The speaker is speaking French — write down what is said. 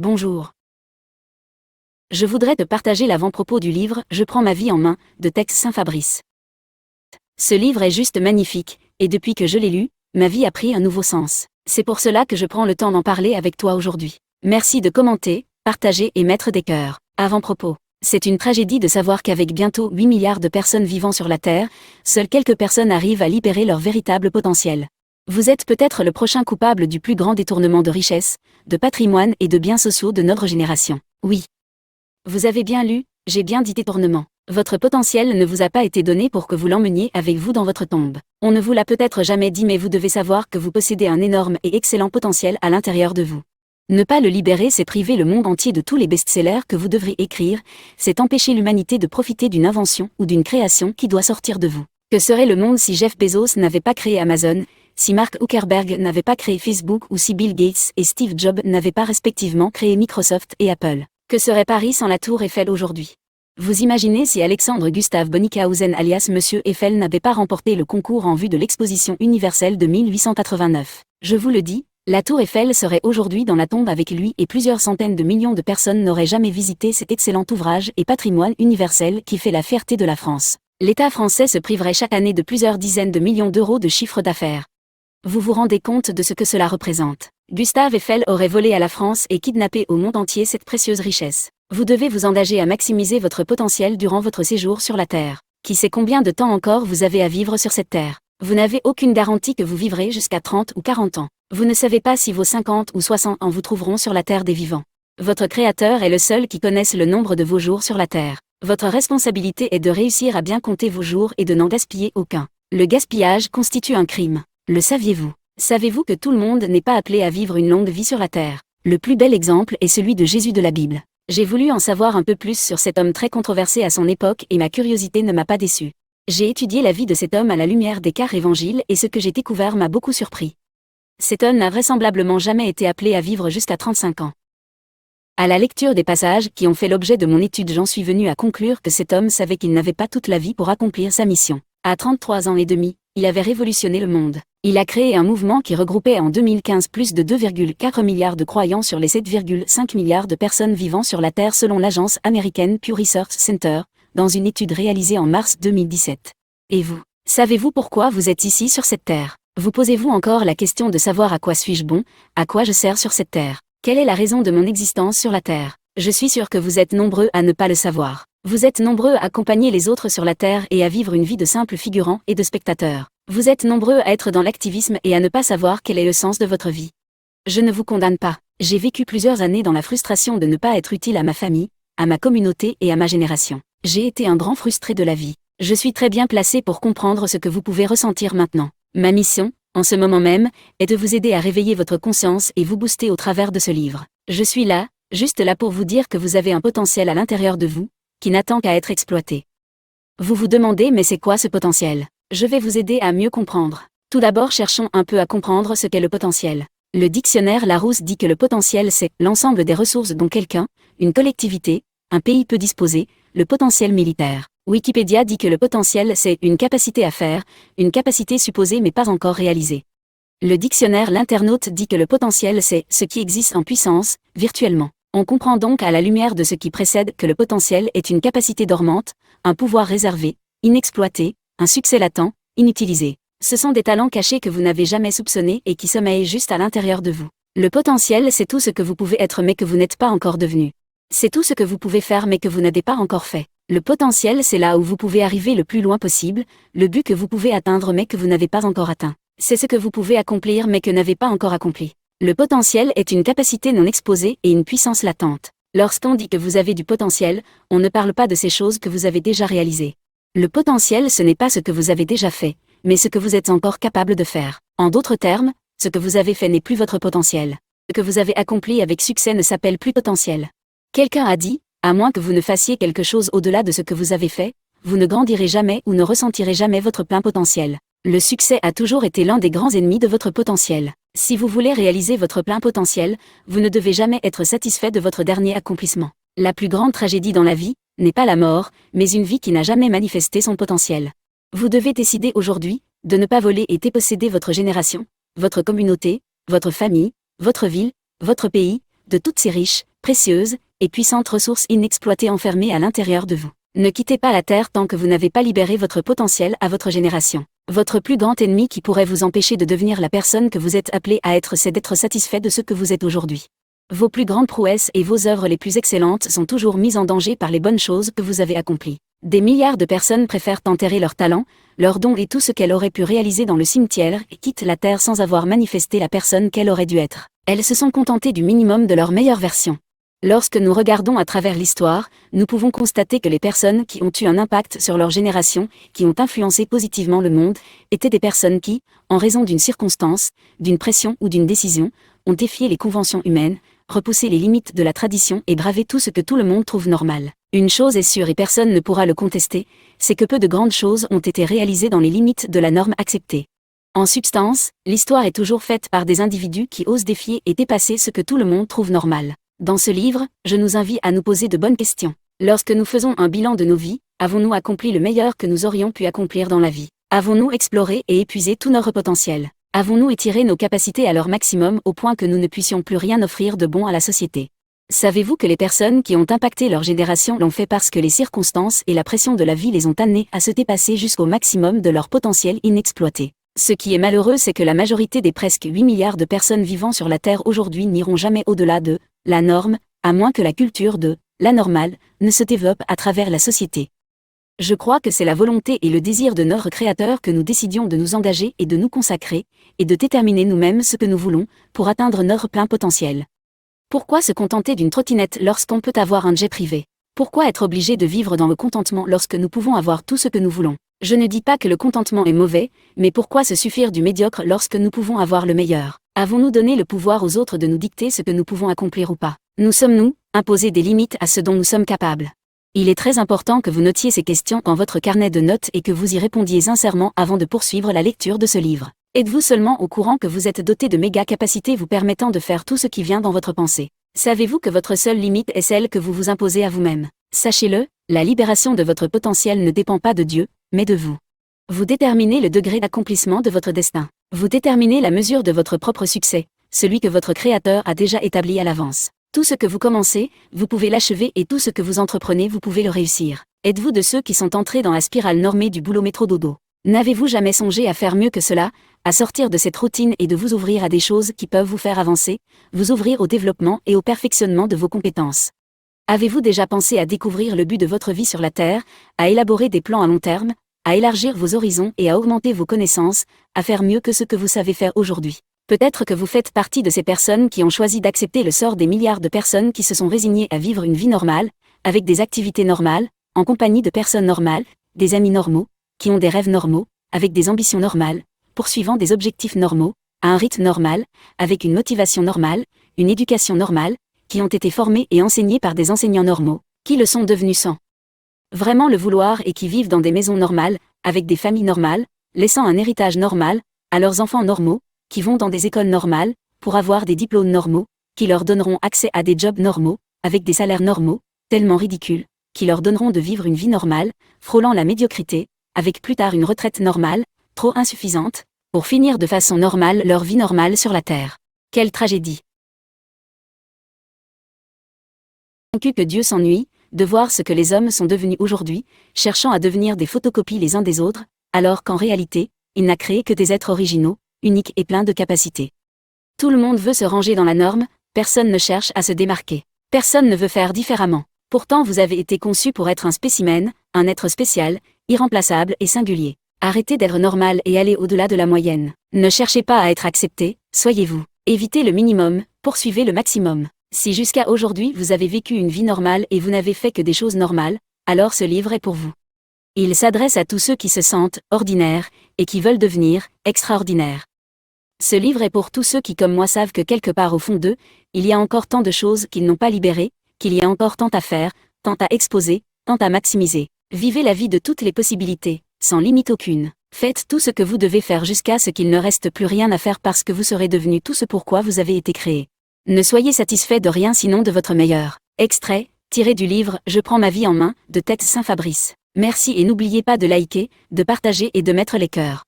Bonjour. Je voudrais te partager l'avant-propos du livre « Je prends ma vie en main » de Tex Saint-Fabrice. Ce livre est juste magnifique, et depuis que je l'ai lu, ma vie a pris un nouveau sens. C'est pour cela que je prends le temps d'en parler avec toi aujourd'hui. Merci de commenter, partager et mettre des cœurs. Avant-propos. C'est une tragédie de savoir qu'avec bientôt 8 milliards de personnes vivant sur la Terre, seules quelques personnes arrivent à libérer leur véritable potentiel. Vous êtes peut-être le prochain coupable du plus grand détournement de richesses, de patrimoine et de biens sociaux de notre génération. Oui. Vous avez bien lu, j'ai bien dit détournement. Votre potentiel ne vous a pas été donné pour que vous l'emmeniez avec vous dans votre tombe. On ne vous l'a peut-être jamais dit, mais vous devez savoir que vous possédez un énorme et excellent potentiel à l'intérieur de vous. Ne pas le libérer, c'est priver le monde entier de tous les best-sellers que vous devrez écrire, c'est empêcher l'humanité de profiter d'une invention ou d'une création qui doit sortir de vous. Que serait le monde si Jeff Bezos n'avait pas créé Amazon, si Mark Zuckerberg n'avait pas créé Facebook ou si Bill Gates et Steve Jobs n'avaient pas respectivement créé Microsoft et Apple? Que serait Paris sans la tour Eiffel aujourd'hui? Vous imaginez si Alexandre Gustave Bonnickhausen alias Monsieur Eiffel n'avait pas remporté le concours en vue de l'exposition universelle de 1889? Je vous le dis, la tour Eiffel serait aujourd'hui dans la tombe avec lui et plusieurs centaines de millions de personnes n'auraient jamais visité cet excellent ouvrage et patrimoine universel qui fait la fierté de la France. L'État français se priverait chaque année de plusieurs dizaines de millions d'euros de chiffre d'affaires. Vous vous rendez compte de ce que cela représente? Gustave Eiffel aurait volé à la France et kidnappé au monde entier cette précieuse richesse. Vous devez vous engager à maximiser votre potentiel durant votre séjour sur la Terre. Qui sait combien de temps encore vous avez à vivre sur cette Terre? Vous n'avez aucune garantie que vous vivrez jusqu'à 30 ou 40 ans. Vous ne savez pas si vos 50 ou 60 ans vous trouveront sur la Terre des vivants. Votre Créateur est le seul qui connaisse le nombre de vos jours sur la Terre. Votre responsabilité est de réussir à bien compter vos jours et de n'en gaspiller aucun. Le gaspillage constitue un crime. Le saviez-vous? Savez-vous que tout le monde n'est pas appelé à vivre une longue vie sur la Terre? Le plus bel exemple est celui de Jésus de la Bible. J'ai voulu en savoir un peu plus sur cet homme très controversé à son époque et ma curiosité ne m'a pas déçu. J'ai étudié la vie de cet homme à la lumière des 4 évangiles et ce que j'ai découvert m'a beaucoup surpris. Cet homme n'a vraisemblablement jamais été appelé à vivre jusqu'à 35 ans. À la lecture des passages qui ont fait l'objet de mon étude, j'en suis venu à conclure que cet homme savait qu'il n'avait pas toute la vie pour accomplir sa mission. À 33 ans et demi, il avait révolutionné le monde. Il a créé un mouvement qui regroupait en 2015 plus de 2,4 milliards de croyants sur les 7,5 milliards de personnes vivant sur la Terre selon l'agence américaine Pew Research Center, dans une étude réalisée en mars 2017. Et vous, savez-vous pourquoi vous êtes ici sur cette Terre? Vous posez-vous encore la question de savoir à quoi suis-je bon, à quoi je sers sur cette Terre? Quelle est la raison de mon existence sur la Terre? Je suis sûr que vous êtes nombreux à ne pas le savoir. Vous êtes nombreux à accompagner les autres sur la Terre et à vivre une vie de simple figurant et de spectateur. Vous êtes nombreux à être dans l'activisme et à ne pas savoir quel est le sens de votre vie. Je ne vous condamne pas. J'ai vécu plusieurs années dans la frustration de ne pas être utile à ma famille, à ma communauté et à ma génération. J'ai été un grand frustré de la vie. Je suis très bien placé pour comprendre ce que vous pouvez ressentir maintenant. Ma mission, en ce moment même, est de vous aider à réveiller votre conscience et vous booster au travers de ce livre. Je suis là, juste là pour vous dire que vous avez un potentiel à l'intérieur de vous, qui n'attend qu'à être exploité. Vous vous demandez mais c'est quoi ce potentiel? Je vais vous aider à mieux comprendre. Tout d'abord cherchons un peu à comprendre ce qu'est le potentiel. Le dictionnaire Larousse dit que le potentiel c'est l'ensemble des ressources dont quelqu'un, une collectivité, un pays peut disposer, le potentiel militaire. Wikipédia dit que le potentiel c'est une capacité à faire, une capacité supposée mais pas encore réalisée. Le dictionnaire L'Internaute dit que le potentiel c'est ce qui existe en puissance, virtuellement. On comprend donc à la lumière de ce qui précède que le potentiel est une capacité dormante, un pouvoir réservé, inexploité, un succès latent, inutilisé. Ce sont des talents cachés que vous n'avez jamais soupçonnés et qui sommeillent juste à l'intérieur de vous. Le potentiel c'est tout ce que vous pouvez être mais que vous n'êtes pas encore devenu. C'est tout ce que vous pouvez faire mais que vous n'avez pas encore fait. Le potentiel c'est là où vous pouvez arriver le plus loin possible, le but que vous pouvez atteindre mais que vous n'avez pas encore atteint. C'est ce que vous pouvez accomplir mais que n'avez pas encore accompli. Le potentiel est une capacité non exposée et une puissance latente. Lorsqu'on dit que vous avez du potentiel, on ne parle pas de ces choses que vous avez déjà réalisées. Le potentiel ce n'est pas ce que vous avez déjà fait, mais ce que vous êtes encore capable de faire. En d'autres termes, ce que vous avez fait n'est plus votre potentiel. Ce que vous avez accompli avec succès ne s'appelle plus potentiel. Quelqu'un a dit, à moins que vous ne fassiez quelque chose au-delà de ce que vous avez fait, vous ne grandirez jamais ou ne ressentirez jamais votre plein potentiel. Le succès a toujours été l'un des grands ennemis de votre potentiel. Si vous voulez réaliser votre plein potentiel, vous ne devez jamais être satisfait de votre dernier accomplissement. La plus grande tragédie dans la vie n'est pas la mort, mais une vie qui n'a jamais manifesté son potentiel. Vous devez décider aujourd'hui de ne pas voler et déposséder votre génération, votre communauté, votre famille, votre ville, votre pays, de toutes ces riches, précieuse et puissante ressource inexploitée enfermée à l'intérieur de vous. Ne quittez pas la Terre tant que vous n'avez pas libéré votre potentiel à votre génération. Votre plus grand ennemi qui pourrait vous empêcher de devenir la personne que vous êtes appelé à être, c'est d'être satisfait de ce que vous êtes aujourd'hui. Vos plus grandes prouesses et vos œuvres les plus excellentes sont toujours mises en danger par les bonnes choses que vous avez accomplies. Des milliards de personnes préfèrent enterrer leurs talents, leurs dons et tout ce qu'elles auraient pu réaliser dans le cimetière et quittent la Terre sans avoir manifesté la personne qu'elles auraient dû être. Elles se sont contentées du minimum de leur meilleure version. Lorsque nous regardons à travers l'histoire, nous pouvons constater que les personnes qui ont eu un impact sur leur génération, qui ont influencé positivement le monde, étaient des personnes qui, en raison d'une circonstance, d'une pression ou d'une décision, ont défié les conventions humaines, repoussé les limites de la tradition et bravé tout ce que tout le monde trouve normal. Une chose est sûre et personne ne pourra le contester, c'est que peu de grandes choses ont été réalisées dans les limites de la norme acceptée. En substance, l'histoire est toujours faite par des individus qui osent défier et dépasser ce que tout le monde trouve normal. Dans ce livre, je nous invite à nous poser de bonnes questions. Lorsque nous faisons un bilan de nos vies, avons-nous accompli le meilleur que nous aurions pu accomplir dans la vie? Avons-nous exploré et épuisé tout notre potentiel? Avons-nous étiré nos capacités à leur maximum au point que nous ne puissions plus rien offrir de bon à la société? Savez-vous que les personnes qui ont impacté leur génération l'ont fait parce que les circonstances et la pression de la vie les ont amenés à se dépasser jusqu'au maximum de leur potentiel inexploité? Ce qui est malheureux, c'est que la majorité des presque 8 milliards de personnes vivant sur la Terre aujourd'hui n'iront jamais au-delà de la norme, à moins que la culture de la normale ne se développe à travers la société. Je crois que c'est la volonté et le désir de notre Créateur que nous décidions de nous engager et de nous consacrer, et de déterminer nous-mêmes ce que nous voulons, pour atteindre notre plein potentiel. Pourquoi se contenter d'une trottinette lorsqu'on peut avoir un jet privé? Pourquoi être obligé de vivre dans le contentement lorsque nous pouvons avoir tout ce que nous voulons? Je ne dis pas que le contentement est mauvais, mais pourquoi se suffire du médiocre lorsque nous pouvons avoir le meilleur? Avons-nous donné le pouvoir aux autres de nous dicter ce que nous pouvons accomplir ou pas? Nous sommes-nous imposer des limites à ce dont nous sommes capables? Il est très important que vous notiez ces questions dans votre carnet de notes et que vous y répondiez sincèrement avant de poursuivre la lecture de ce livre. Êtes-vous seulement au courant que vous êtes doté de méga capacités vous permettant de faire tout ce qui vient dans votre pensée? Savez-vous que votre seule limite est celle que vous vous imposez à vous-même? Sachez-le, la libération de votre potentiel ne dépend pas de Dieu, mais de vous. Vous déterminez le degré d'accomplissement de votre destin. Vous déterminez la mesure de votre propre succès, celui que votre Créateur a déjà établi à l'avance. Tout ce que vous commencez, vous pouvez l'achever et tout ce que vous entreprenez, vous pouvez le réussir. Êtes-vous de ceux qui sont entrés dans la spirale normée du boulot métro dodo? N'avez-vous jamais songé à faire mieux que cela, à sortir de cette routine et de vous ouvrir à des choses qui peuvent vous faire avancer, vous ouvrir au développement et au perfectionnement de vos compétences? Avez-vous déjà pensé à découvrir le but de votre vie sur la Terre, à élaborer des plans à long terme, à élargir vos horizons et à augmenter vos connaissances, à faire mieux que ce que vous savez faire aujourd'hui? Peut-être que vous faites partie de ces personnes qui ont choisi d'accepter le sort des milliards de personnes qui se sont résignées à vivre une vie normale, avec des activités normales, en compagnie de personnes normales, des amis normaux, qui ont des rêves normaux, avec des ambitions normales, poursuivant des objectifs normaux, à un rythme normal, avec une motivation normale, une éducation normale, qui ont été formés et enseignés par des enseignants normaux, qui le sont devenus sans vraiment le vouloir et qui vivent dans des maisons normales, avec des familles normales, laissant un héritage normal à leurs enfants normaux, qui vont dans des écoles normales, pour avoir des diplômes normaux, qui leur donneront accès à des jobs normaux, avec des salaires normaux, tellement ridicules, qui leur donneront de vivre une vie normale, frôlant la médiocrité, avec plus tard une retraite normale, trop insuffisante, pour finir de façon normale leur vie normale sur la Terre. Quelle tragédie! Convaincu que Dieu s'ennuie de voir ce que les hommes sont devenus aujourd'hui, cherchant à devenir des photocopies les uns des autres, alors qu'en réalité, il n'a créé que des êtres originaux, uniques et pleins de capacités. Tout le monde veut se ranger dans la norme, personne ne cherche à se démarquer. Personne ne veut faire différemment. Pourtant vous avez été conçu pour être un spécimen, un être spécial, irremplaçable et singulier. Arrêtez d'être normal et allez au-delà de la moyenne. Ne cherchez pas à être accepté, soyez vous. Évitez le minimum, poursuivez le maximum. Si jusqu'à aujourd'hui vous avez vécu une vie normale et vous n'avez fait que des choses normales, alors ce livre est pour vous. Il s'adresse à tous ceux qui se sentent ordinaires et qui veulent devenir extraordinaires. Ce livre est pour tous ceux qui comme moi savent que quelque part au fond d'eux, il y a encore tant de choses qu'ils n'ont pas libérées, qu'il y a encore tant à faire, tant à exposer, tant à maximiser. Vivez la vie de toutes les possibilités, sans limite aucune. Faites tout ce que vous devez faire jusqu'à ce qu'il ne reste plus rien à faire parce que vous serez devenu tout ce pourquoi vous avez été créé. Ne soyez satisfait de rien sinon de votre meilleur. Extrait, tiré du livre « Je prends ma vie en main » de Tex Saint-Fabrice. Merci et n'oubliez pas de liker, de partager et de mettre les cœurs.